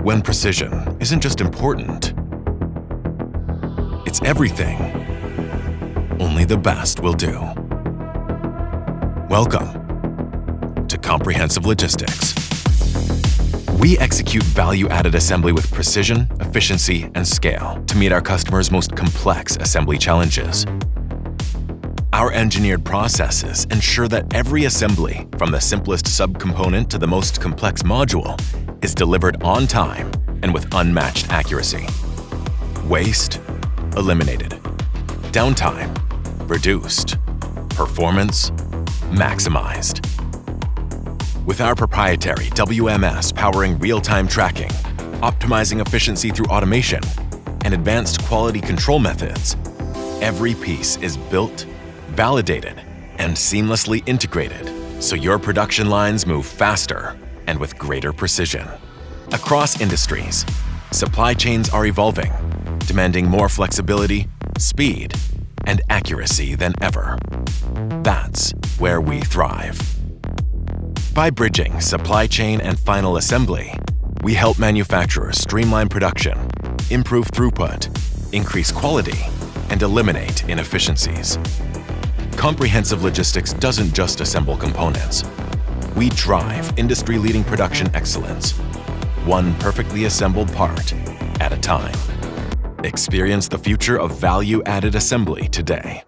when precision isn't just important, it's everything. Only the best will do. Welcome to Comprehensive Logistics. We execute value-added assembly with precision, efficiency, and scale to meet our customers' most complex assembly challenges. Our engineered processes ensure that every assembly, from the simplest subcomponent to the most complex module, is delivered on time and with unmatched accuracy. Waste eliminated. Downtime reduced. Performance maximized. With our proprietary WMS powering real-time tracking, optimizing efficiency through automation, and advanced quality control methods, every piece is built, validated, and seamlessly integrated so your production lines move faster and with greater precision. Across industries, supply chains are evolving, demanding more flexibility, speed, and accuracy than ever. That's where we thrive. By bridging supply chain and final assembly, we help manufacturers streamline production, improve throughput, increase quality, and eliminate inefficiencies. Comprehensive Logistics doesn't just assemble components. We drive industry-leading production excellence, one perfectly assembled part at a time. Experience the future of value-added assembly today.